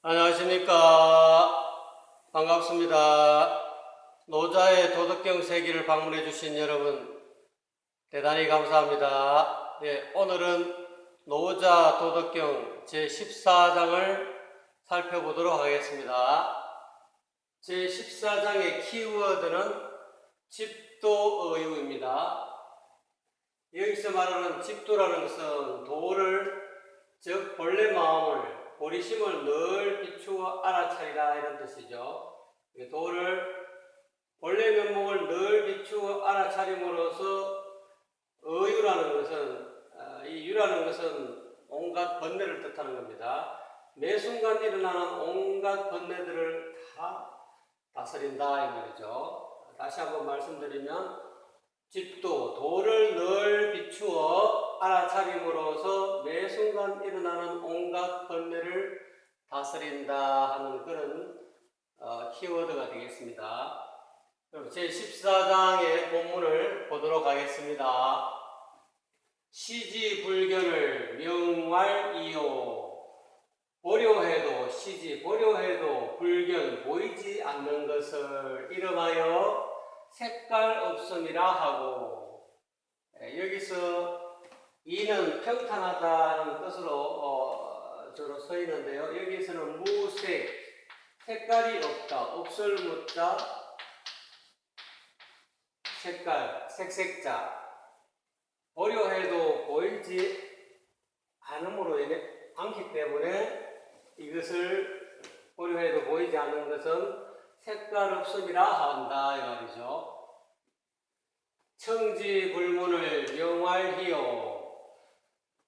안녕하십니까. 반갑습니다. 노자의 도덕경 세계를 방문해 주신 여러분 대단히 감사합니다. 네, 오늘은 노자 도덕경 제14장을 살펴보도록 하겠습니다. 제14장의 키워드는 집도의유입니다. 여기서 말하는 집도라는 것은 도를, 즉 본래 마음을, 보리심을 늘 비추어 알아차리라 이런 뜻이죠. 도를 본래 면목을 늘 비추어 알아차림으로써 의유라는 것은 이 유라는 것은 온갖 번뇌를 뜻하는 겁니다. 매 순간 일어나는 온갖 번뇌들을 다 다스린다 이 말이죠. 다시 한번 말씀드리면 집도, 도를 늘 비추어 알아차림으로써 매 순간 일어나는 온갖 번뇌를 다스린다 하는 그런 키워드가 되겠습니다. 그럼 제14장의 본문을 보도록 하겠습니다. 시지불견을 명활이요. 보려해도 시지, 보려해도 불견, 보이지 않는 것을 이름하여 색깔 없음이라 하고, 여기서 이는 평탄하다는 뜻으로 주로 써 있는데요. 여기서는 무색, 색깔이 없다, 없을 무자, 색깔, 색색자, 보려해도 보이지 않음으로 않기 때문에 이것을 보려해도 보이지 않는 것은 색깔 없음이라 한다 이 말이죠. 청지불문을 명활히요.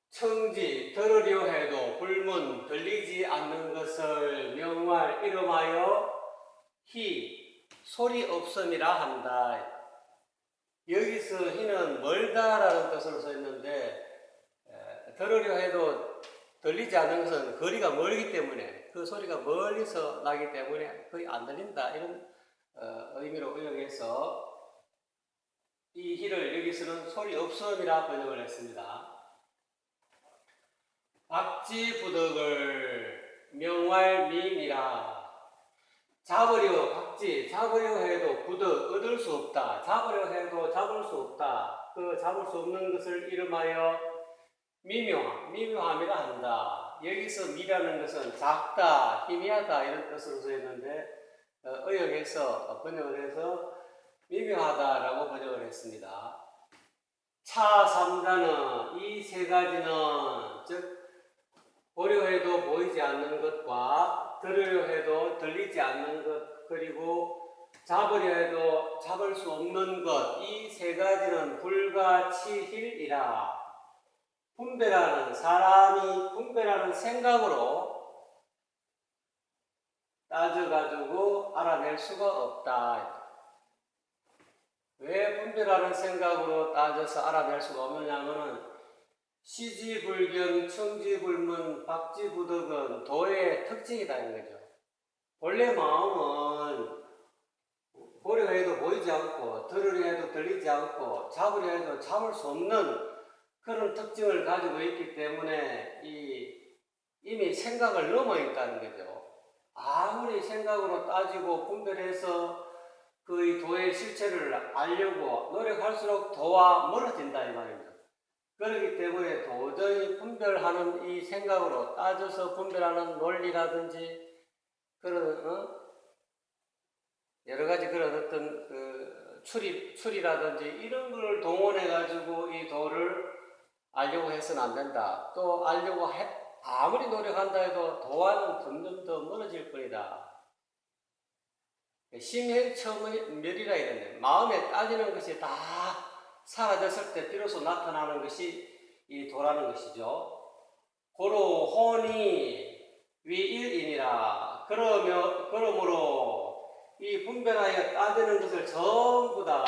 청지, 들으려 해도 불문, 들리지 않는 것을 명활, 이름하여 히, 소리 없음이라 한다. 여기서 히는 멀다라는 뜻으로 써 있는데, 들으려 해도 들리지 않는 것은 거리가 멀기 때문에, 그 소리가 멀리서 나기 때문에 거의 안 들린다 이런 의미로 번역해서 이 히를 여기서는 소리 없음이라 번역을 했습니다. 박지부덕을 명활미이라. 잡으려 해도 부덕, 얻을 수 없다. 잡으려 해도 잡을 수 없다. 그 잡을 수 없는 것을 이름하여 미묘함이라 한다. 여기서 미라는 것은 작다, 희미하다 이런 뜻으로 쓰였는데 의역해서 번역을 해서 미묘하다라고 번역을 했습니다. 차삼자는 이 세 가지는 즉 보려 해도 보이지 않는 것과 들으려 해도 들리지 않는 것, 그리고 잡으려 해도 잡을 수 없는 것, 이 세 가지는 불가치힐이라. 사람이 분별하는 생각으로 따져가지고 알아낼 수가 없다. 왜 분별하는 생각으로 따져서 알아낼 수가 없느냐면은 시지불견, 청지불문, 박지부덕은 도의 특징이다 이런 거죠. 본래 마음은 보려 해도 보이지 않고, 들으려 해도 들리지 않고, 잡으려 해도 잡을 수 없는 그런 특징을 가지고 있기 때문에 이미 생각을 넘어 있다는 거죠. 아무리 생각으로 따지고 분별해서 그 도의 실체를 알려고 노력할수록 도와 멀어진다 이 말입니다. 그렇기 때문에 도저히 분별하는 이 생각으로 따져서 분별하는 논리라든지 그런 여러 가지 그런 어떤 그 추리라든지 이런 걸 동원해 가지고 이 도를 알려고 해서는 안 된다. 또 알려고 아무리 노력한다 해도 도와는 점점 더 멀어질 뿐이다. 심행처멸이라 이러네. 마음에 따지는 것이 다 사라졌을 때 비로소 나타나는 것이 이 도라는 것이죠. 고로 혼이 위일이니라. 그러므로 이 분별하여 따지는 것을 전부 다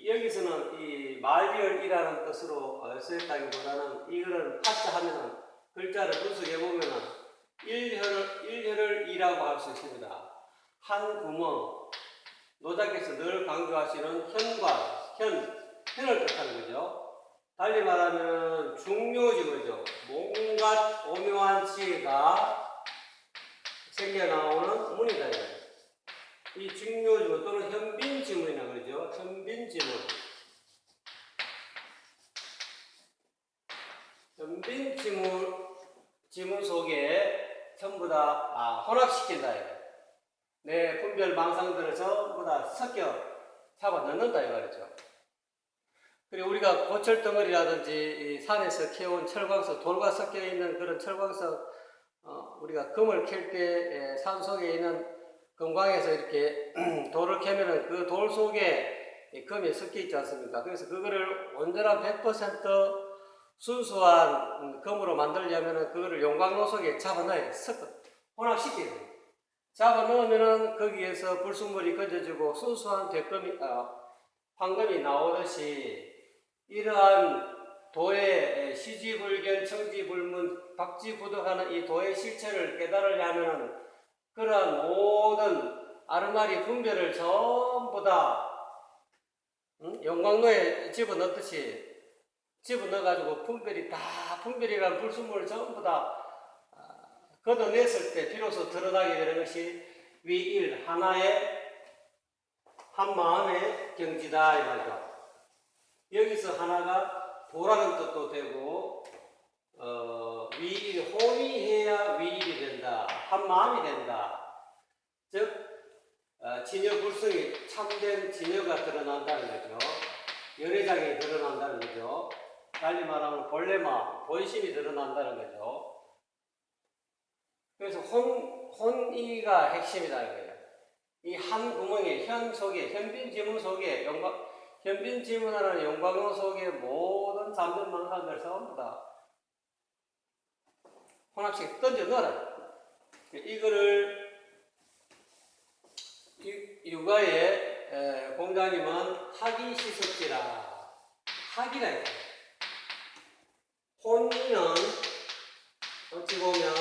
여기서는 이 말리얼이라는 뜻으로 쓰였다기보다는 이거를 파자하면은 글자를 분석해 보면은 일혈을 이라고 할 수 있습니다. 한 구멍, 노자께서 늘 강조하시는 현과 현을 뜻하는 거죠. 달리 말하면 중요지문이죠. 뭔가 오묘한 지혜가 생겨나오는 문이다. 이 중요지문 또는 현빈지문이라 그러죠. 현빈지문. 현빈지문 속에 전부 다 혼합시킨다. 내 분별 망상들을 전부 다 섞여 잡아 넣는다 이 말이죠. 그리고 우리가 고철덩어리라든지 산에서 캐온 철광석, 돌과 섞여 있는 그런 철광석, 우리가 금을 캘 때 산 속에 있는 금광에서 이렇게 돌을 캐면은 그 돌 속에 금이 섞여 있지 않습니까? 그래서 그거를 온전한 100% 순수한 금으로 만들려면은 그거를 용광로 속에 잡아넣어야 섞어 혼합시켜야 돼요. 잡아 넣으면은 거기에서 불순물이 건져지고 순수한 황금이 나오듯이 이러한 도의 시지불견, 청지불문, 박지부덕하는 이 도의 실체를 깨달으려면 그러한 모든 아르마리 분별을 전부 다 용광로에 집어넣듯이 집어넣어가지고 분별이란 불순물을 전부 다 걷어냈을 때 비로소 드러나게 되는 것이 위일 하나의 한 마음의 경지다 이 말이죠. 여기서 하나가 도라는 뜻도 되고 위일 혼이해야 위일이 된다. 한 마음이 된다. 즉 진여 불성이 참된 진여가 드러난다는 거죠. 연회장이 드러난다는 거죠. 달리 말하면 본래 마음, 본심이 드러난다는 거죠. 그래서 혼이가 핵심이다 이거예요. 이 한 구멍에 현 속에 현빈지문 속에 현빈지문하는 용광로 속에 모든 잠든 망상들 전부 다 혼합식 던져 넣어라. 이거를 육아의 공자님은 학이시습지라 학이라 했어요. 혼이는 어찌 보면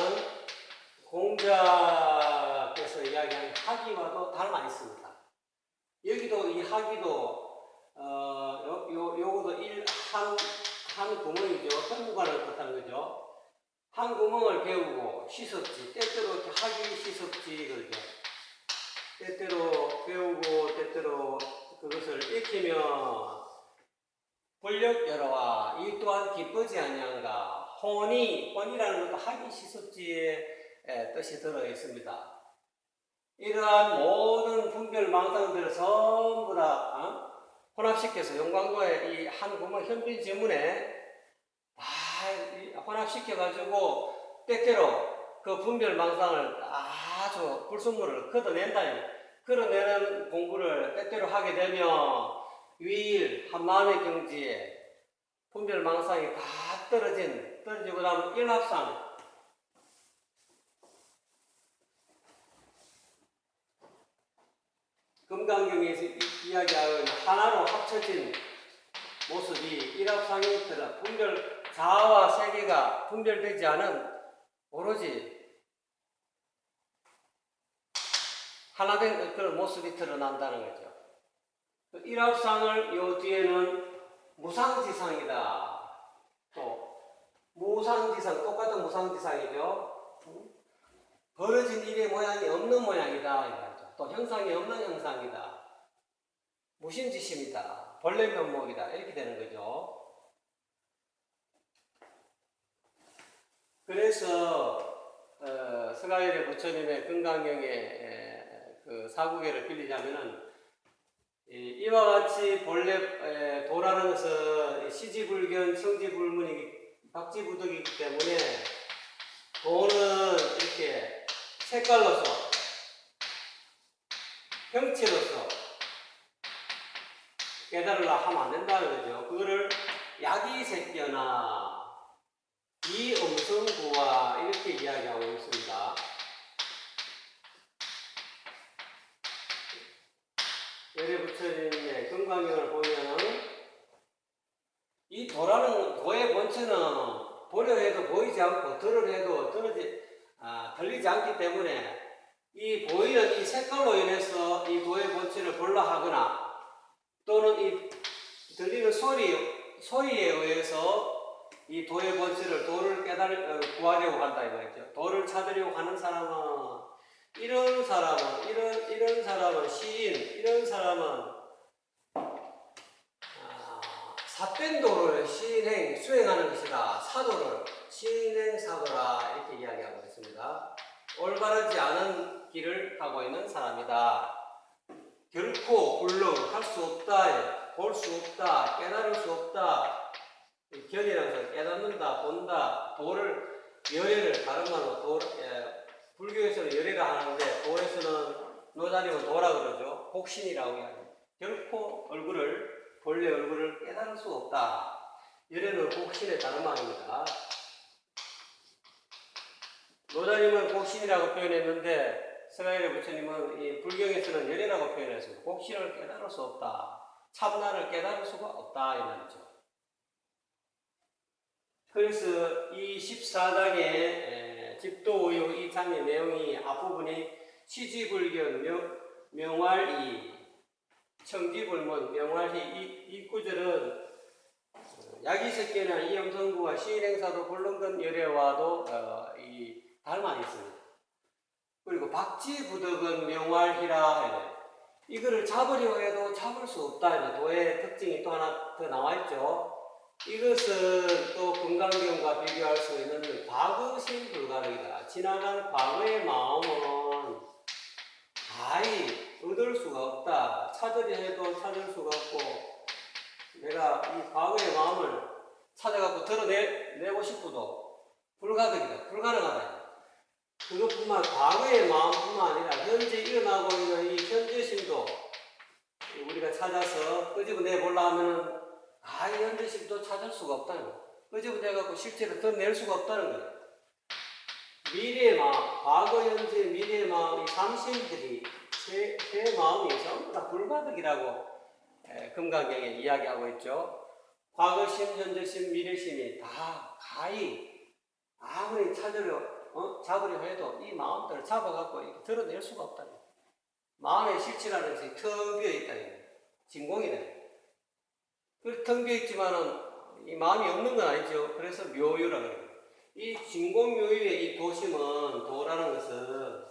공자께서 이야기한 학이와도 닮아 있습니다. 여기도 이 학이도 요거도 한 구멍이죠. 현무관을 뜻하는 거죠. 한 구멍을 배우고 시섭지, 때때로 이렇게 학이 시섭지 그러죠. 때때로 배우고 때때로 그것을 익히면 권력여러와 이 또한 기쁘지 아니한가. 혼이라는 것도 학이 시섭지의 뜻이 들어 있습니다. 이러한 모든 분별 망상들을 전부 다 혼합시켜서 용광로의 이 한 구멍 현빈지문에 다 혼합시켜가지고 때때로 그 분별 망상을 아주 불순물을 걷어내는 공부를 때때로 하게 되면 위일 한마음의 경지에 분별 망상이 다 떨어지고 나면 일합상 금강경에서 이야기하는 하나로 합쳐진 모습이 일합상이 분별 자아와 세계가 분별되지 않은 오로지 하나된 그런 모습이 드러난다는 거죠. 일합상을 요 뒤에는 무상지상이다. 또 무상지상 똑같은 무상지상이죠. 벌어진 일의 모양이 없는 모양이다. 또 형상이 없는 형상이다. 무신지심이다. 본래 면목이다. 이렇게 되는 거죠. 그래서 서가일의 부처님의 금강경의 그 사구계를 빌리자면은 이와 같이 본래 도라는 것은 시지불견, 청지불문이기 박지부덕이기 때문에 도는 이렇게 색깔로서 형체로서 깨달으려 하면 안 된다는 거죠. 그거를 약이색견나 이음성구와 이렇게 이야기하고 있습니다. 열애부처님의 금강경을 보면 이 도의 본체는 보려 해도 보이지 않고 들으려 해도 들리지 않기 때문에 이 보이는 이 색깔로 인해서 이 도의 본체를 보려 하거나 또는 이 들리는 소리, 소위에 의해서 이 도의 본질을 도를 구하려고 한다 이 말이죠. 도를 찾으려고 하는 사람은 이런 사람은 시인, 이런 사람은 삿된 도를 시인행 수행하는 것이다. 사도를 시인행 사도라 이렇게 이야기하고 있습니다. 올바르지 않은 길을 가고 있는 사람이다. 결코 불능할 수 없다, 볼 수 없다, 깨달을 수 없다. 견이라서 깨닫는다, 본다, 도를 열애를 다른 말로 불교에서는 열애라 하는데 도에서는 노자님은 도라 그러죠. 복신이라고 이야기합니다. 결코 본래 얼굴을 깨달을 수 없다. 열애는 복신의 다른 말입니다. 노자님은 복신이라고 표현했는데 서가일의 부처님은 이 불경에서는 열애라고 표현했습니다. 복신을 깨달을 수 없다. 참나를 깨달을 수가 없다 이 말이죠. 그래서 이 14장의 집도의혹 이 장의 내용이 앞부분이 시지불견 명활이 청지불문 명활이 이 구절은 야기석계나 이영성구와 시인행사도 불능근 열애와도 닮아 있습니다. 그리고 박지부덕은 명활희라 이거를 잡으려 해도 잡을 수 없다. 도의 특징이 또 하나 더 나와 있죠. 이것은 또 금강경과 비교할 수 있는 과거심 불가능이다. 지나간 과거의 마음은 가히 얻을 수가 없다. 찾으려 해도 찾을 수가 없고 내가 이 과거의 마음을 찾아갖고 드러내고 싶어도 불가능하다. 그것뿐만 과거의 마음뿐만 아니라 현재 일어나고 있는 이 현재심도 우리가 찾아서 끄집어내 보려 하면은 이 현재심도 찾을 수가 없다는 거예요. 끄집어내갖고 실체를 드러낼 수가 없다는 거예요. 미래의 마음, 과거, 현재, 미래의 마음, 이 삼심들이 제 마음이 전부 다 불가득이라고 금강경에 이야기하고 있죠. 과거심, 현재심, 미래심이 다 가히 아무리 잡으려 해도 이 마음들을 잡아갖고 이렇게 드러낼 수가 없다는 거예요. 마음의 실체라는 것이 텅 비어 있다는 거예요. 진공이네. 텅 비어 있지만은 이 마음이 없는 건 아니죠. 그래서 묘유라 그래요. 이 진공묘유의 이 도심은 도라는 것은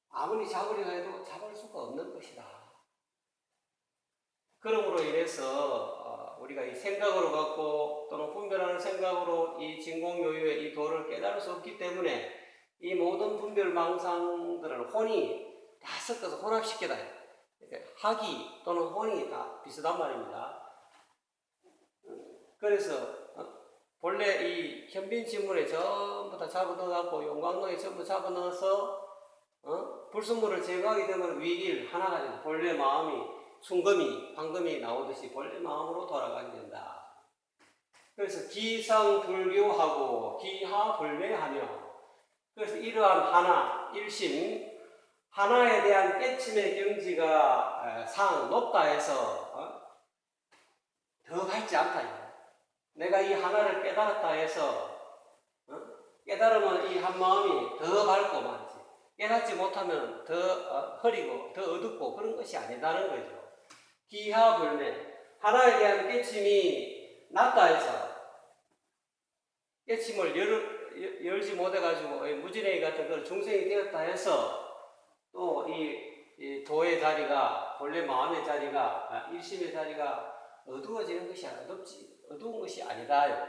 아무리 잡으려 해도 잡을 수가 없는 것이다. 그러므로 인해서 우리가 이 생각으로 갖고 또는 분별하는 생각으로 이 진공묘유의 이 도를 깨달을 수 없기 때문에 이 모든 분별망상들을 혼이 다 섞어서 혼합시켜다. 학이 또는 혼이 다 비슷한 말입니다. 그래서 본래 이 현빈지문에 전부 다 잡아넣어갖고 용광로에 전부 잡아넣어서 불순물을 제거하게 되면 위일 하나가 된다. 본래 마음이 순금이 황금이 나오듯이 본래 마음으로 돌아가게 된다. 그래서 기상불교하고 기하불매하며 그래서 이러한 하나 일심 하나에 대한 깨침의 경지가 높다 해서 더 밝지 않다. 내가 이 하나를 깨달았다 해서 깨달으면 이 한 마음이 더 밝고 말이지. 깨닫지 못하면 더 흐리고 더 어둡고 그런 것이 아니다는 거죠. 기하불매 하나에 대한 깨침이 낮다 해서 깨침을 열지 못해가지고 무진행이 같은 그런 중생이 되었다 해서 또 이 도의 자리가 본래 마음의 자리가 일심의 자리가 어두워지는 것이 어두운 것이 아니다요.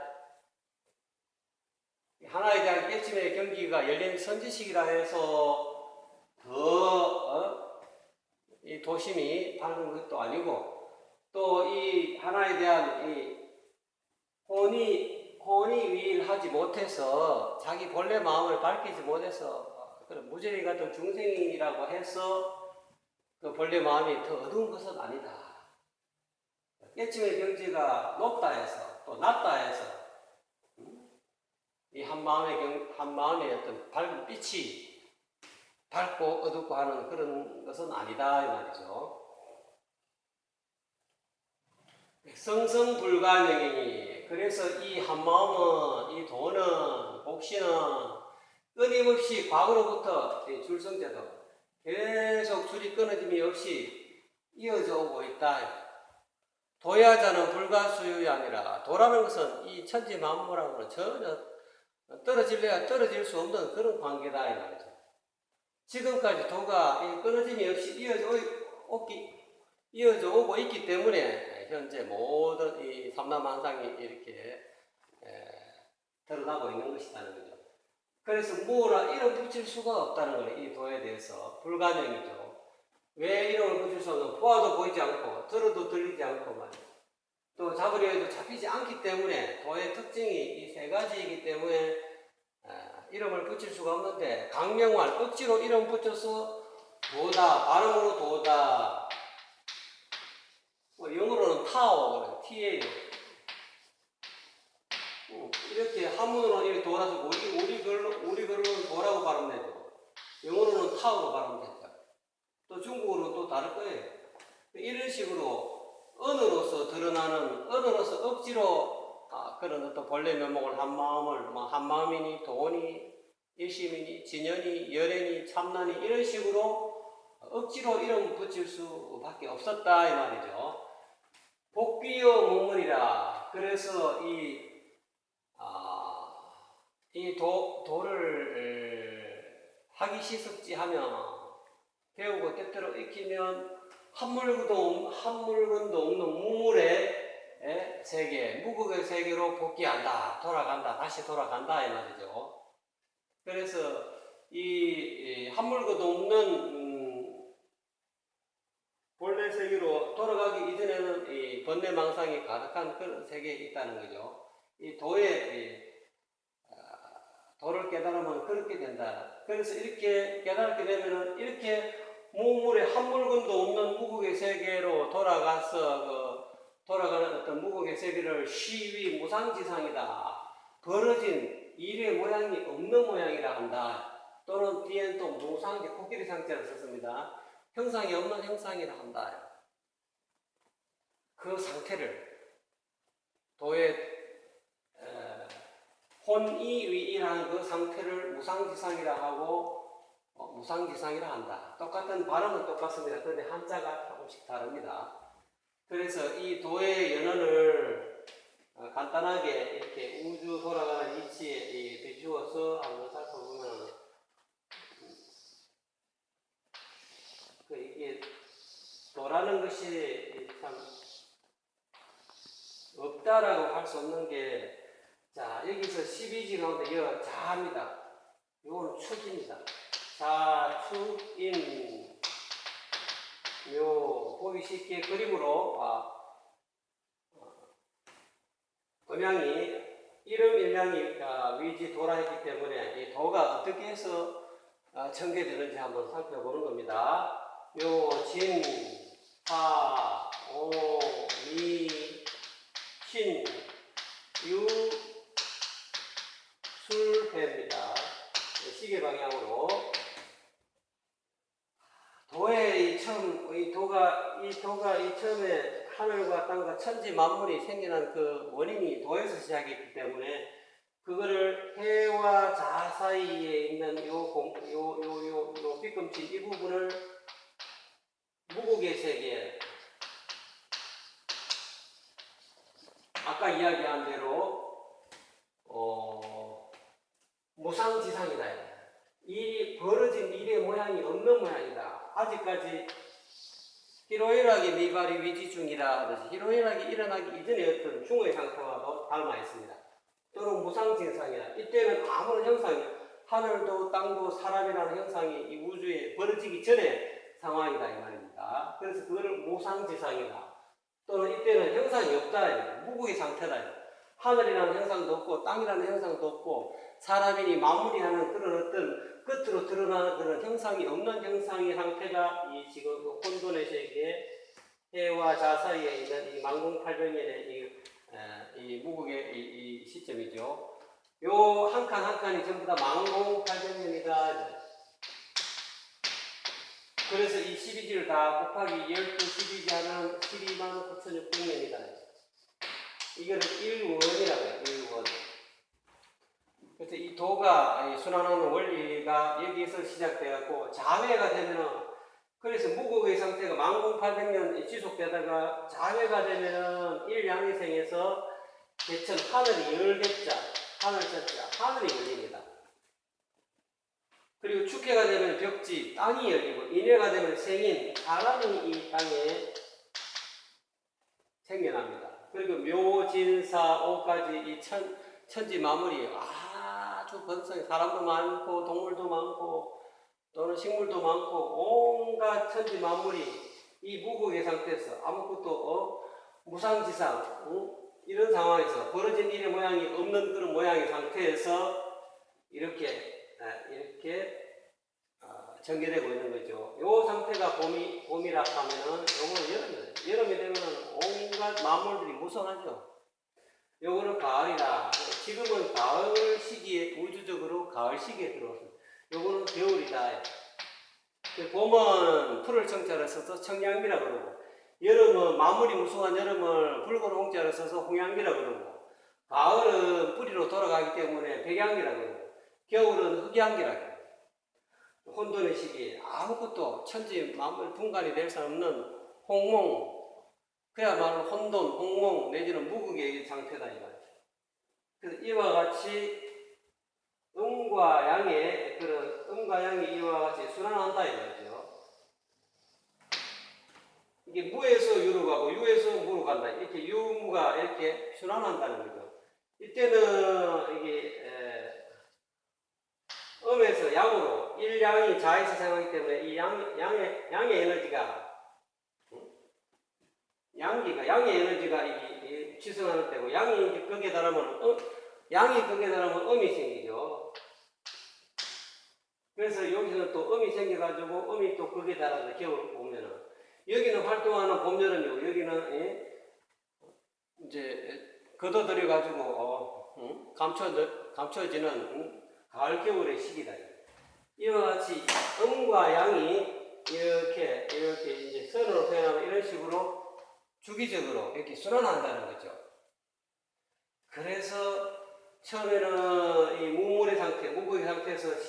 하나에 대한 깨침의 경기가 열린 선지식이라 해서 더 이 도심이 밝은 것도 아니고 또 이 하나에 대한 이 혼이 위일하지 못해서 자기 본래 마음을 밝히지 못해서 그런 무죄리 같은 중생이라고 해서 그 본래 마음이 더 어두운 것은 아니다. 깨침의 경지가 높다 해서 또 낮다 해서 이 한 마음의 어떤 밝은 빛이 밝고 어둡고 하는 그런 것은 아니다 이 말이죠. 성성불가능이니 그래서 이 한 마음은 이 도는 복신은 끊임없이 과거로부터 줄성제도 계속 줄이 끊어짐이 없이 이어져 오고 있다. 도야자는 불가수유이 아니라 도라는 것은 이 천지 만물하고는 전혀 떨어질래야 떨어질 수 없는 그런 관계다 이 말이죠. 지금까지 도가 끊어짐이 없이 이어져 오고 있기 때문에 현재 모든 이 삼라만상이 이렇게 드러나고 있는 것이라는 거죠. 그래서 뭐라 이름 붙일 수가 없다는 거예요. 이 도에 대해서 불가능이죠. 왜 이름을 붙일 수 없는? 보아도 보이지 않고 들어도 들리지 않고 말이에요. 또 잡으려 해도 잡히지 않기 때문에 도의 특징이 이 세 가지이기 때문에 이름을 붙일 수가 없는데 강명활 억지로 이름 붙여서 도다 발음으로 도다 영어로는 타오 T예요. 이렇게 한문으로는 이렇게 도라서 우리 글로는 도라고 발음되죠. 영어로는 타오로 발음되죠. 또 중국어로는 또 다를 거예요. 이런 식으로 언어로서 드러나는 언어로서 억지로 그런 어떤 본래 면목을 한 마음을 한 마음이니 도니 일심이니 진연이 열애니 참나니 이런 식으로 억지로 이름 붙일 수밖에 없었다 이 말이죠. 복귀여 문문이라. 그래서 이 도를 하기 시습지하면 배우고 때때로 익히면 한물건도 없는 무물의 세계, 무극의 세계로 복귀한다, 돌아간다, 다시 돌아간다 이 말이죠. 그래서 이 한물건도 없는 본래 세계로 돌아가기 이전에는 이 번뇌망상이 가득한 그런 세계에 있다는 거죠. 이 도를 깨달으면 그렇게 된다. 그래서 이렇게 깨닫게 되면은 이렇게 무물의 한 물건도 없는 무국의 세계로 돌아가는 어떤 무국의 세계를 시위 무상지상이다. 벌어진 일의 모양이 없는 모양이라 한다. 또는 뒤엔 또 무상지 코끼리 상자를 썼습니다. 형상이 없는 형상이라 한다. 그 상태를 도의 혼이위이라는 그 상태를 무상지상이라 하고 무상지상이라 한다. 똑같은 발음은 똑같습니다. 그런데 한자가 조금씩 다릅니다. 그래서 이 도의 연언을 간단하게 이렇게 우주 돌아가는 이치에 비추어서 한번 살펴보면 이게 도라는 것이 참 없다라고 할 수 없는 게 자, 여기서 12지 가운데 자입니다. 이거는 축입니다. 자, 축, 인, 묘, 보기 쉽게 그림으로, 음양이, 이름 일명이 위지 도라 했기 때문에 이 도가 어떻게 해서 전개되는지 한번 살펴보는 겁니다. 묘, 진, 사, 오, 미, 신, 유, 술회입니다. 시계 방향으로 도의 도가 처음에 하늘과 땅과 천지 만물이 생겨난 그 원인이 도에서 시작했기 때문에 그거를 해와 자 사이에 있는 요 삐끔친 이 부분을 무국의 세계 아까 이야기한 대로 무상지상이다. 이 벌어진 일의 모양이 없는 모양이다. 아직까지 희로애락이 미발이 위지 중이라 그래서 희로애락이 일어나기 이전의 어떤 중의 상태와도 닮아 있습니다. 또는 무상지상이다. 이때는 아무런 형상이 하늘도 땅도 사람이라는 형상이 이 우주에 벌어지기 전의 상황이다 이 말입니다. 그래서 그거를 무상지상이다. 또는 이때는 형상이 없다. 무구의 상태다. 하늘이라는 형상도 없고 땅이라는 형상도 없고 사람이니 만물이라는 그런 어떤 끝으로 드러나는 그런 형상이 없는 형상의 상태가 이 지금 혼돈의 세계에 해와 자 사이에 있는 이 만궁팔병년의 이 무국의 이 시점이죠. 요 한 칸 한 칸이 전부 다 만궁팔병년이다. 그래서 이 12지를 다 곱하기 12, 12지 하면 129,600년이다. 이거를 1원이라고 해요. 1원. 그래서 이 도가 순환하는 원리가 여기에서 시작되었고 자회가 되면은 그래서 무국의 상태가 10,800년 지속되다가 자회가 되면은 일양이생에서 개천 하늘이 열겠자, 하늘 쳤자, 하늘이 열립니다. 그리고 축해가 되면 벽지, 땅이 열리고, 인해가 되면 생인, 사람이 이 땅에 생겨납니다. 그리고 묘진사, 오까지 이 천지 마무리 아주 번성해. 사람도 많고, 동물도 많고, 또는 식물도 많고, 온갖 천지 만물이 이 무국의 상태에서 아무것도 무상지상 이런 상황에서 벌어진 일의 모양이 없는 그런 모양의 상태에서 이렇게 전개되고 있는 거죠. 요 상태가 봄이라 하면은 요거는 여름이에요. 여름이 되면은 온갖 만물들이 무성하죠. 요거는 가을이다. 지금은 가을 시기에 우주적으로 가을 시기에 들어왔습니다. 요거는 겨울이다. 봄은 풀을 청자를 써서 청량미라 그러고, 여름은 마무리 무성한 여름을 붉은 홍자를 써서 홍양미라 그러고, 가을은 뿌리로 돌아가기 때문에 백양미라 그러고, 겨울은 흑양미라 그러고, 혼돈의 시기 아무것도 천지 만물 분간이 될 수 없는 홍몽, 그야말로 혼돈, 홍몽 내지는 무극의 상태다 이 말이죠. 그래서 이와 같이 음과 양의 이와 같이 순환한다 이거죠. 이게 무에서 유로 가고 유에서 무로 간다. 이렇게 유무가 이렇게 순환한다는 거죠. 이때는 이게 음에서 양으로 일양이 자에서 생하기 때문에 이 양의 에너지가 양의 에너지가 이 취성하는 때고, 양이 이제 극에 달하면 양이 극에 달하면 음이 생기죠. 그래서 여기서는 또 음이 생겨가지고 음이 또 극에 달아서 겨울 보면은 여기는 활동하는 봄 여름이고 여기는 이제 걷어들여가지고 감춰지는 가을 겨울의 시기다. 이와 같이 음과 양이 이렇게 이제 선으로 표현하면 이런 식으로 주기적으로 이렇게 순환한다는 거죠. 그래서 처음에는 이 무물의 상태, 무국의 상태에서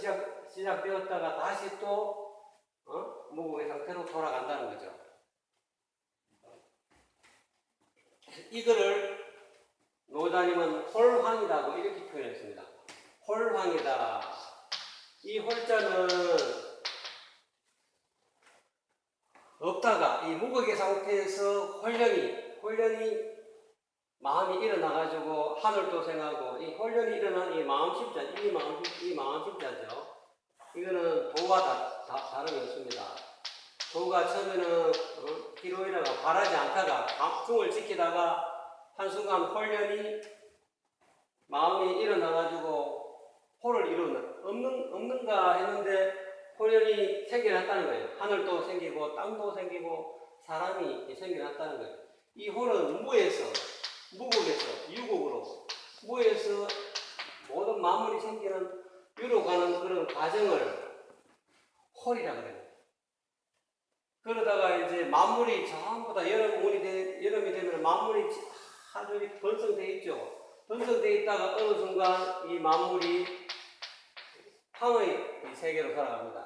시작되었다가 다시 또 무국의 상태로 돌아간다는 거죠. 이거를 노자님은 홀황이라고 이렇게 표현했습니다. 홀황이다. 이 홀자는 없다가 이 무극의 상태에서 홀련이 마음이 일어나가지고 하늘도 생하고, 이 홀련이 일어난 이 마음심자, 이 마음심자죠. 이거는 도와 다름이 없습니다. 도가 처음에는 기로이라가 바라지 않다가 중을 지키다가 한순간 홀련이 마음이 일어나가지고 홀을 이루는 없는가 했는데 홀련이 생겨났다는 거예요. 하늘도 생기고 땅도 생기고 사람이 생겨났다는 거예요. 이 홀은 무국에서 유국으로 무에서 모든 만물이 생기는 유로 가는 그런 과정을 홀이라 그래요. 그러다가 이제 만물이 전부 다 여름이 되면 만물이 아주 번성되어 있죠. 번성되어 있다가 어느 순간 이 만물이 황의 세계로 돌아갑니다.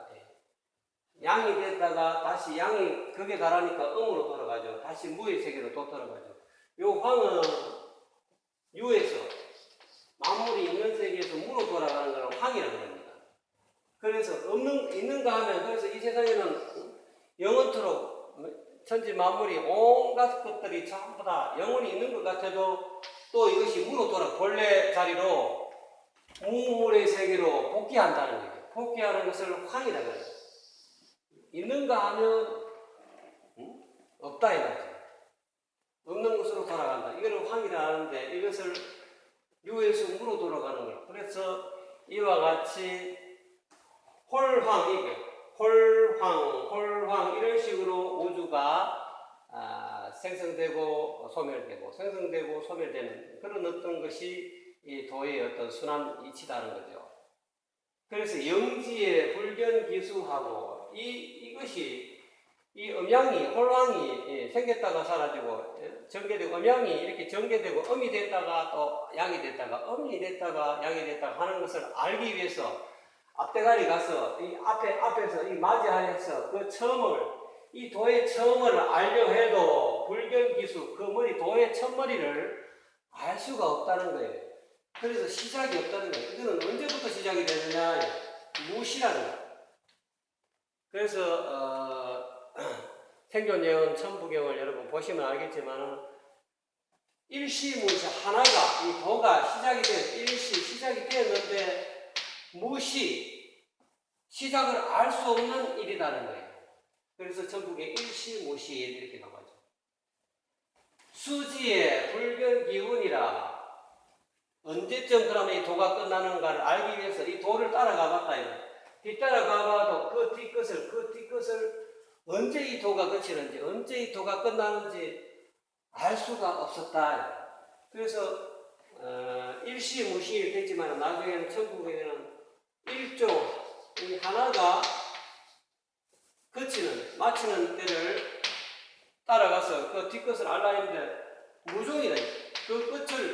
양이 됐다가 다시 양이 극에 달하니까 음으로 돌아가죠. 다시 무의 세계로 또 돌아가죠. 요 황은 유에서 만물이 있는 세계에서 무로 돌아가는 걸 황이라고 합니다. 그래서 있는가 하면, 그래서 이 세상에는 영원토록 천지 만물이 온갖 것들이 전부 다 영원히 있는 것 같아도 또 이것이 무로 본래 자리로 무물의 세계로 복귀한다는 거예요. 복귀하는 것을 황이라고 해요. 있는가 하면 없다 이 말이죠. 없는 것으로 돌아간다. 이거를 황이라 하는데 이것을 유에서 무로 돌아가는 거예요. 그래서 이와 같이 홀황 이런 식으로 우주가 생성되고 소멸되는 그런 어떤 것이 이 도의 어떤 순환 이치다는 거죠. 그래서 영지의 불견기수하고 이것이 이 음양이 홀황이 생겼다가 사라지고 전개되고, 음양이 이렇게 전개되고 음이 됐다가 또 양이 됐다가 음이 됐다가 양이 됐다가 하는 것을 알기 위해서 앞대가리 가서 이 앞에서 이 맞이하여서 그 처음을 이 도의 처음을 알려 해도 불경 기수 그 머리 도의 첫머리를 알 수가 없다는 거예요. 그래서 시작이 없다는 거예요. 이거는 언제부터 시작이 되느냐? 무시라는 거예요. 그래서 생존예언 천부경을 여러분 보시면 알겠지만 일시무시 하나가 이 도가 시작이 되었는데 무시 시작을 알 수 없는 일이라는 거예요. 그래서 천부경 일시무시 이렇게 나와죠. 수지의 불경 기운이라 언제쯤 그러면 이 도가 끝나는가를 알기 위해서 이 도를 따라가 봤다 이거예요. 뒤따라가 봐도 그 뒤끝을 언제 이 도가 그치는지 언제 이 도가 끝나는지 알 수가 없었다. 그래서 일시무시 됐지만 나중에는 천국에는 일조 이 하나가 마치는 때를 따라가서 그 뒷끝을 알라 했는데 무종이다. 그 끝을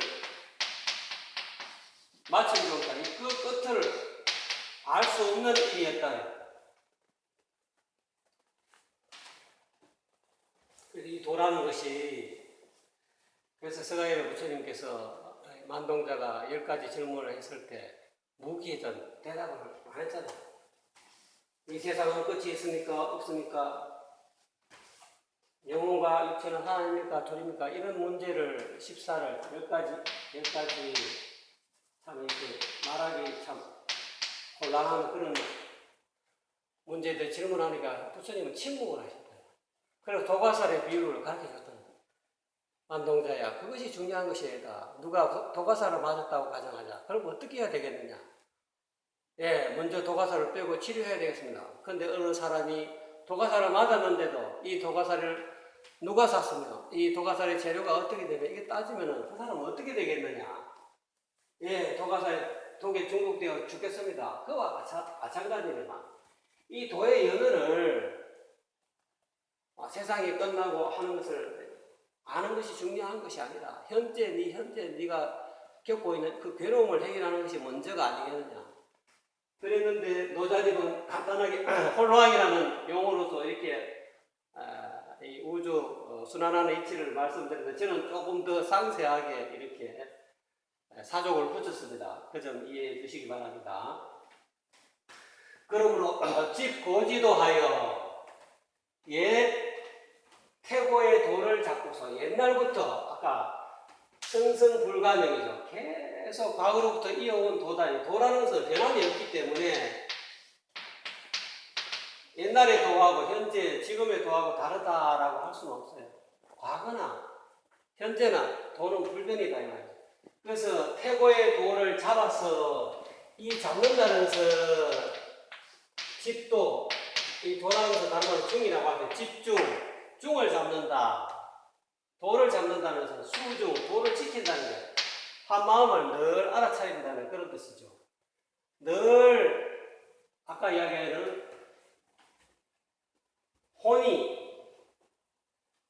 마친 경우까지 그 끝을 알 수 없는 일이었다. 그래서 이 도라는 것이 그래서 서가일의 부처님께서 만동자가 10가지 질문을 했을 때 무기해전 대답을 안 했잖아요. 이 세상은 끝이 있습니까? 없습니까? 영혼과 육체는 하나입니까? 둘입니까? 이런 문제를 14를 10가지 참 이렇게 말하기 참 곤란한 그런 문제들 질문하니까 부처님은 침묵을 하셨다. 그리고 도가살의 비유를 가르쳐줬다. 만동자야, 그것이 중요한 것이다. 누가 도가살을 맞았다고 가정하자. 그럼 어떻게 해야 되겠느냐? 예, 먼저 도가살을 빼고 치료해야 되겠습니다. 그런데 어느 사람이 도가살을 맞았는데도 이 도가살을 누가 샀으며 이 도가살의 재료가 어떻게 되면 이게 따지면은 그 사람은 어떻게 되겠느냐? 예, 독에 중독되어 죽겠습니다. 그와 마찬가지입니다. 이 도의 연원을 세상이 끝나고 하는 것을 아는 것이 중요한 것이 아니라 현재 네가 겪고 있는 그 괴로움을 해결하는 것이 먼저가 아니겠느냐. 그랬는데 노자님은 간단하게 홀로왕이라는 용어로서 이렇게 이 우주 순환하는 이치를 말씀드렸는데 저는 조금 더 상세하게 이렇게 사족을 붙였습니다. 그 점 이해해 주시기 바랍니다. 그러므로 집고지도하여 태고의 도를 잡고서 옛날부터 아까 승승불가능이죠. 계속 과거로부터 이어온 도다니 도라는 것은 변함이 없기 때문에 옛날의 도하고 현재 지금의 도하고 다르다라고 할 수는 없어요. 과거나 현재나 도는 불변이다 이 말이죠. 그래서 태고의 도를 잡아서 이 잡는다는 것은 집도 이 도라는 것은 다른 말로 중이라고 하면 중을 잡는다. 도를 잡는다는 것은 수중, 도를 지킨다는 거예요. 한 마음을 늘 알아차린다는 그런 뜻이죠. 늘 아까 이야기하는 혼이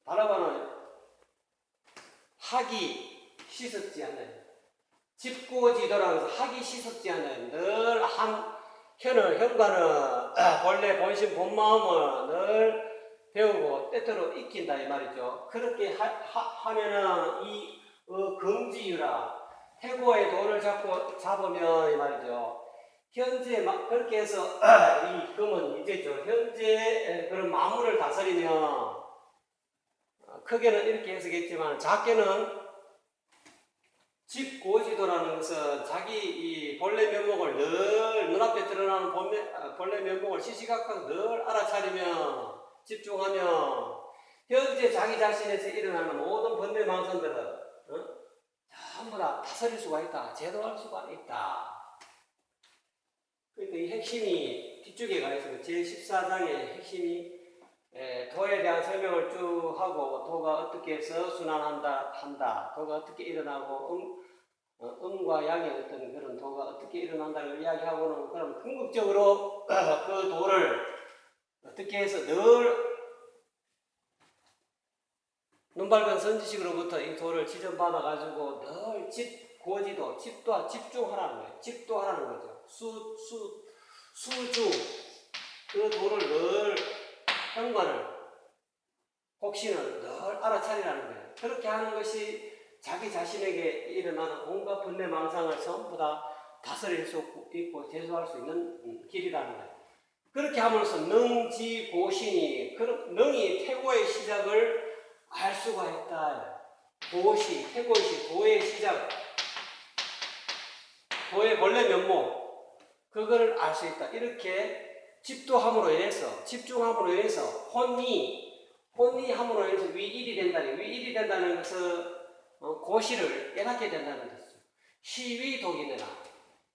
바라봐는 학이 시섭지 않아요. 집고지도라는 것은 학이 시섭지 않아요. 늘 현관은 본래 본심 본마음을 늘 배우고 때때로 익힌다 이 말이죠. 그렇게 하면은 이 금지유라 태고의 도를 잡으면 이 말이죠. 현재 그렇게 해서 이 금은 이제죠. 현재 그런 마물을 다스리면 크게는 이렇게 해석했지만 작게는 집고지도라는 것은 자기 이 본래 면목을 늘 눈앞에 드러나는 본래 면목을 시시각각 늘 알아차리며 집중하며 현재 자기 자신에서 일어나는 모든 번뇌망상들을 전부 다 다스릴 수가 있다. 제도할 수가 있다. 그러니까 이 핵심이 뒤쪽에 가 있습니다. 제14장의 핵심이 도에 대한 설명을 쭉 하고 도가 어떻게 해서 순환한다. 도가 어떻게 일어나고 음과 양의 어떤 그런 도가 어떻게 일어난다는 이야기하고는 그럼 궁극적으로 그 도를 어떻게 해서 늘 눈밝은 선지식으로부터 이 도를 지정받아 가지고 늘 집고지도 집중하라는 거예요. 집도하라는 거죠. 수중 그 도를 늘 현관을 혹시는 늘 알아차리라는 거예요. 그렇게 하는 것이 자기 자신에게 일어나는 온갖 번뇌망상을 전부 다 다스릴 수 있고 제소할 수 있는 길이라는 거예요. 그렇게 함으로써 능지보신이 능이 태고의 시작을 알 수가 있다. 보시, 태고의 시, 도의 시작, 도의 본래 면목, 그거를 알 수 있다. 이렇게 집도함으로 인해서, 집중함으로 인해서 혼이함으로 인해서 위일이 된다는, 위일이 된다는 것은 고시를 깨닫게 된다는 것이죠. 시위독이내나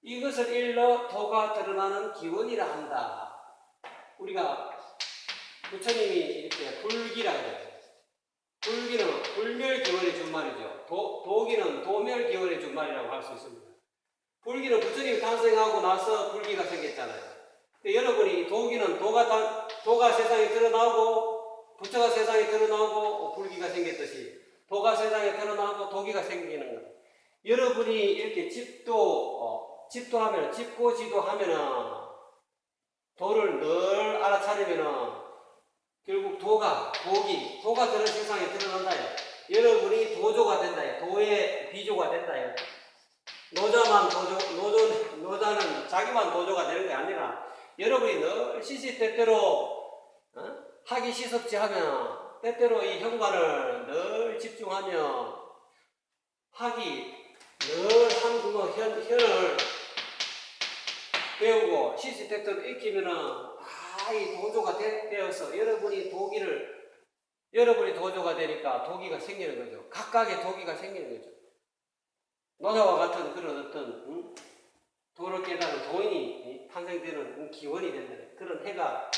이것을 일러 도가 드러나는 기원이라 한다. 우리가 부처님이 이렇게 불기라 해요. 불기는 불멸기원의 준말이죠. 도기는 도멸기원의 준말이라고 할 수 있습니다. 불기는 부처님이 탄생하고 나서 불기가 생겼잖아요. 근데 여러분이 도기는 도가 세상에 드러나고 부처가 세상에 드러나고 불기가 생겼듯이 도가 세상에 드러나고 도기가 생기는 거예요. 여러분이 이렇게 집도하면, 집고지도하면은, 도를 늘 알아차리면은, 결국 도가 드는 세상에 드러난다요. 여러분이 도조가 된다요. 도의 비조가 된다요. 노자는 자기만 도조가 되는 게 아니라, 여러분이 늘 시시때때로, 하기 시섭지 하면, 때때로 이 현관을 늘 집중하며, 늘 한국어 현을 배우고 시시때때로 익히면은 이 도조가 되어서 여러분이 도조가 되니까 도기가 생기는 거죠. 각각의 도기가 생기는 거죠. 노자와 같은 그런 어떤 도를 깨달은 도인이 탄생되는 기원이 된다는 그런 해가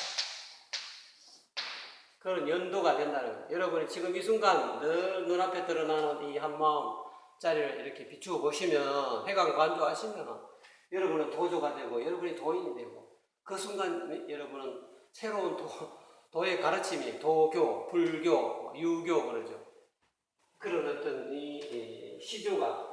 그런 연도가 된다는 거예요. 여러분이 지금 이 순간 늘 눈앞에 드러나는 이 한마음 자리를 이렇게 비추어 보시면, 해강 관조하시면 여러분은 도조가 되고 여러분이 도인이 되고, 그 순간 여러분은 새로운 도의 가르침이 도교, 불교, 유교 그러죠. 그런 어떤 이 시조와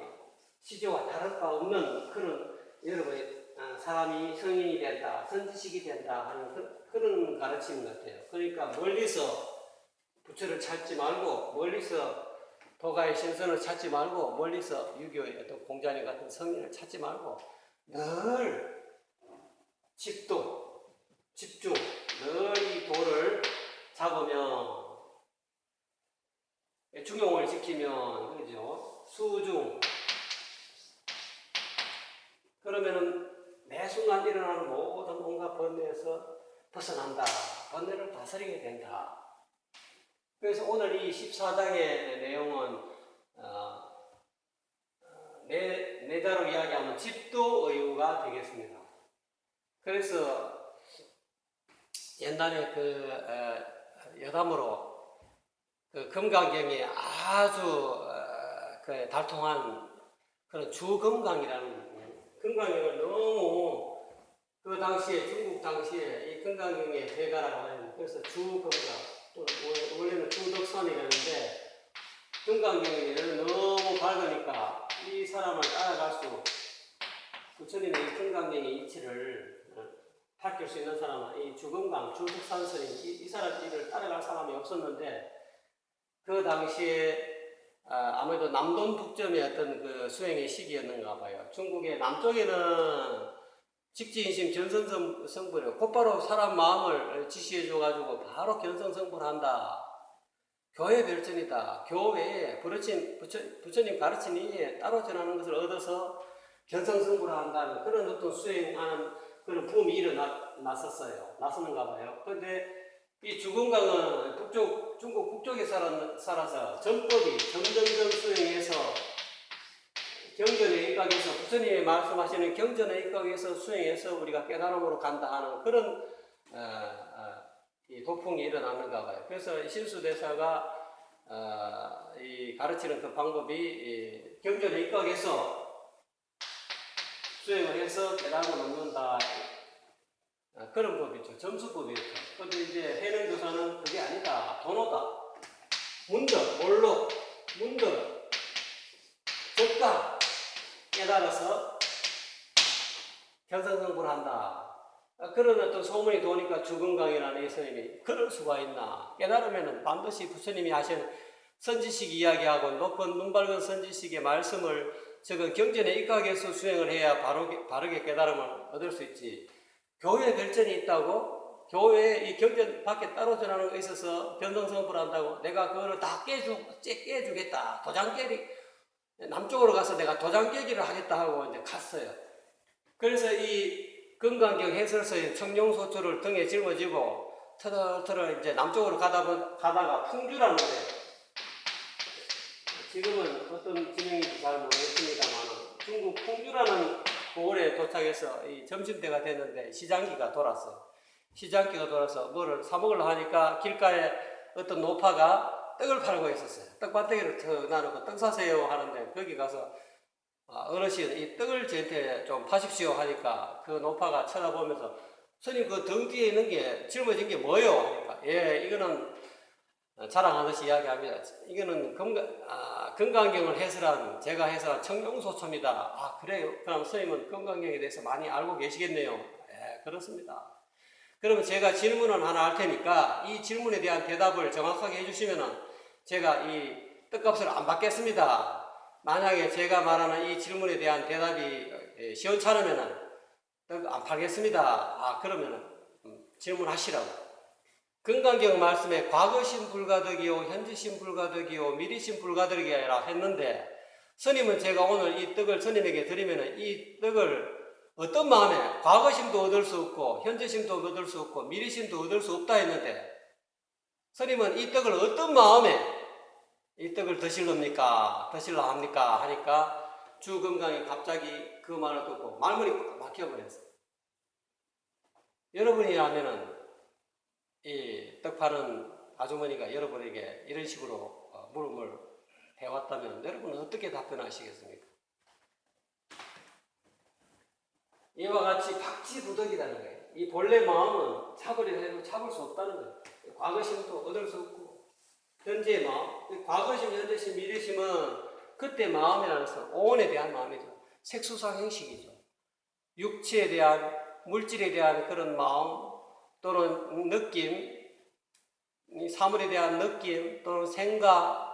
다를 바 없는 그런 여러분의 사람이 성인이 된다, 선지식이 된다 하는 그런 가르침 같아요. 그러니까 멀리서 부처를 찾지 말고, 멀리서 도가의 신선을 찾지 말고, 멀리서 유교의 어떤 공자님 같은 성인을 찾지 말고, 늘 집중, 늘 이 도를 잡으면, 중용을 지키면, 그죠? 수중. 그러면은 매 순간 일어나는 모든 온갖 번뇌에서 벗어난다. 번뇌를 다스리게 된다. 그래서 오늘 이 14장의 내용은 내자로 이야기하면 집도의우가 되겠습니다. 그래서 옛날에 여담으로 금강경에 아주 달통한 그런 주금강이라는 금강경을 너무 중국 당시에 이 금강경의 대가라고 하는, 그래서 주금강, 또 원래는 주덕선이라는데, 금강경이 너무 밝으니까 이 사람을 부처님의 이 금강경의 이치를 밝힐 수 있는 사람은 이 주금강, 주덕산선이 이 사람을 따라갈 사람이 없었는데, 그 당시에 아무래도 남동 북점의 어떤 그 수행의 시기였는가 봐요. 중국의 남쪽에는 직지인심 견성성불이에요. 곧바로 사람 마음을 지시해줘가지고 바로 견성성불 한다. 교회 별전이다. 교회에 부처님 가르침 이에 따로 전하는 것을 얻어서 견성성불 한다는 그런 어떤 수행하는 그런 붐이 나섰는가 봐요. 그런데 이 주금강은 중국 북쪽에 살아서 전법이 점점점 수행해서 경전에 입각해서, 부처님이 말씀하시는 경전에 입각해서 수행해서 우리가 깨달음으로 간다 하는 그런 이 도풍이 일어났는가 봐요. 그래서 신수대사가 이 가르치는 그 방법이 경전에 입각해서 수행을 해서 깨달음을 얻는다. 그런 법이죠. 점수법이죠. 그런데 이제 해능교사는 그게 아니다. 도노다. 문득, 즉각 깨달아서 견성성불한다. 그런 어떤 소문이 도니까 주건강이라는 이 스님이 그럴 수가 있나 깨달으면 반드시 부처님이 하신 선지식 이야기하고 높은 눈 밝은 선지식의 말씀을 적은 경전에 입각해서 수행을 해야 바르게 깨달음을 얻을 수 있지. 교회 별전이 있다고 교회 이 경전 밖에 따로 전하는 거에 있어서 변성성불 한다고 내가 그거를 다 깨주겠다. 도장 깨기 남쪽으로 가서 내가 도장 깨기를 하겠다 하고 이제 갔어요. 그래서 이 금강경 해설서의 청룡소초를 등에 짊어지고 터덜터덜 이제 남쪽으로 가다가 풍주라는 데 지금은 어떤 지명인지 잘 모르겠습니다만 중국 풍주라는 고을에 도착해서 이 점심때가 됐는데 시장기가 돌았어요. 시장기가 돌아서 뭐를 사먹으려 하니까 길가에 어떤 노파가 떡을 팔고 있었어요. 떡반대기를 턱 나누고 떡 사세요 하는데 거기 가서 어르신 이 떡을 저한테 좀 파십시오 하니까 그 노파가 쳐다보면서 스님 그 등 뒤에 있는 게 짊어진 게 뭐요? 하니까 예 이거는 자랑하듯이 이야기합니다. 이거는 금강경을 해설한 제가 해설한 청룡소초입니다. 그래요? 그럼 스님은 금강경에 대해서 많이 알고 계시겠네요. 예 그렇습니다. 그러면 제가 질문을 하나 할 테니까 이 질문에 대한 대답을 정확하게 해주시면은 제가 이 떡값을 안 받겠습니다. 만약에 제가 말하는 이 질문에 대한 대답이 시원찮으면은 떡 안 팔겠습니다. 그러면은 질문하시라고. 금강경 말씀에 과거신 불가득이요, 현재신 불가득이요, 미래신 불가득이라 했는데 스님은 제가 오늘 이 떡을 스님에게 드리면은 이 떡을 어떤 마음에 과거심도 얻을 수 없고 현재심도 얻을 수 없고 미래심도 얻을 수 없다 했는데 스님은 이 떡을 어떤 마음에 이 떡을 드실랍니까? 드실라 합니까? 하니까 주금강이 갑자기 그 말을 듣고 말문이 막혀버렸어요. 여러분이라면은 이 떡 파는 아주머니가 여러분에게 이런 식으로 물음을 해왔다면 여러분은 어떻게 답변하시겠습니까? 이와 같이 박지부덕이라는 거예요. 이 본래 마음은 차버리려 해도 차볼 수 없다는 거예요. 과거심도 얻을 수 없고 현재의 마음, 과거심, 현재심, 미래심은 그때 마음이라는 것은 오온에 대한 마음이죠. 색수상 행식이죠. 육체에 대한, 물질에 대한 그런 마음 또는 느낌, 사물에 대한 느낌 또는 생각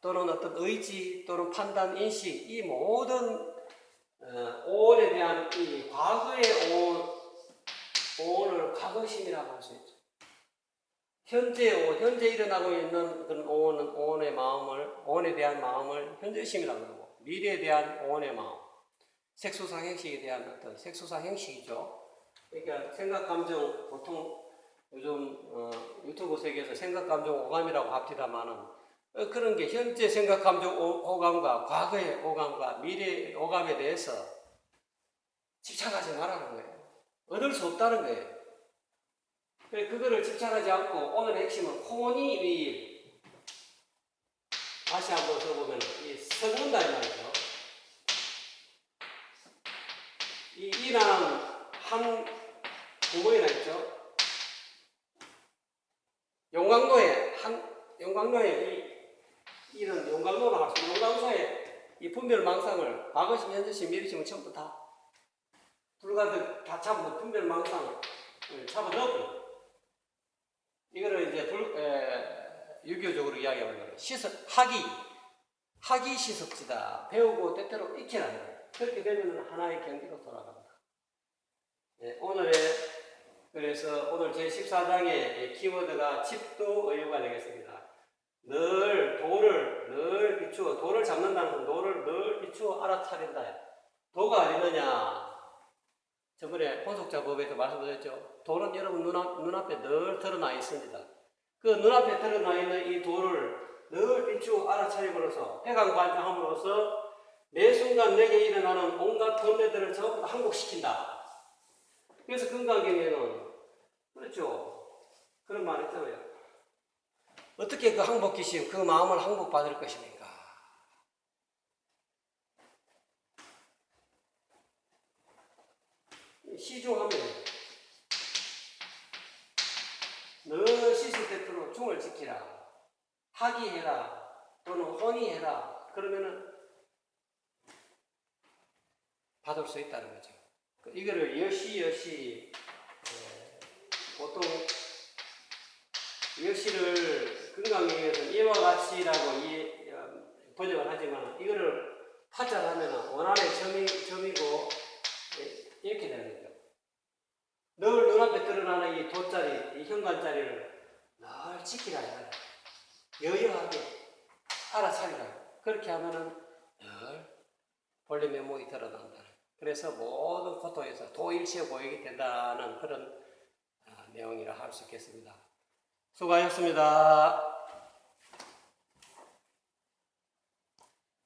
또는 어떤 의지 또는 판단, 인식 이 모든 오온에 대한 이 과거의 오온을 과거심이라고 할 수 있죠. 현재 오온, 현재 일어나고 있는 그런 오온의 마음을, 오온에 대한 마음을 현재심이라고 그러고, 미래에 대한 오온의 마음, 색수상 행식에 대한 어떤 색수상 행식이죠. 그러니까 생각, 감정, 보통 요즘 유튜브 세계에서 생각, 감정, 오감이라고 합디다마는 그런 게 현재 생각, 감정, 오감과 과거의 오감과 미래의 오감에 대해서 집착하지 말라는 거예요. 얻을 수 없다는 거예요. 그거를 집착하지 않고 오늘 핵심은 혼이위일. 다시 한번 들어보면 이 섞는다 이 말이죠. 이 이라는 한 구멍이나 있죠. 용광로에 이런 용광로로 할 수 있는 용광소에 이 분별망상을 과거심, 현재심, 미래심을 전부 다 불가득 다 잡은 분별망상을 잡아넣고 이거를 이제 유교적으로 이야기하면 학이 시석지다. 배우고 때때로 익히라. 그렇게 되면 하나의 경지로 돌아갑니다. 그래서 오늘 제14장의 키워드가 집도의유가 되겠습니다. 돌을 비추어, 돌을 잡는다는 건 돌을 늘 비추어 알아차린다. 도가 어디느냐? 저번에 혼속자 법에서 말씀드렸죠. 돌은 여러분 눈앞에 늘 드러나 있습니다. 그 눈앞에 드러나 있는 이 돌을 늘 비추어 알아차림으로써 회광반성함으로써 매 순간 내게 일어나는 온갖 번뇌들을 전부 다 항복시킨다. 그래서 금강경에는 그렇죠. 그런 말 있잖아요. 어떻게 그 항복기심, 그 마음을 항복받을 것입니까? 시중하면 늘 시시때때로 중을 지키라. 학이해라. 또는 혼이해라. 그러면은 받을 수 있다는 거죠. 이거를 여시 보통 역시를 건강에 위해서 이와 같이라고 번역을 하지만 이거를 타자를 하면 원안의 점이고 이렇게 되는 거죠. 늘 눈앞에 드러나는 이 돗자리, 이 현관자리를 늘 지키라 해야 여여하게 알아차리라. 그렇게 하면은 늘 본래 면목이 드러난다. 그래서 모든 고통에서 도일치에 보이게 된다는 그런 내용이라 할 수 있겠습니다. 수고하셨습니다.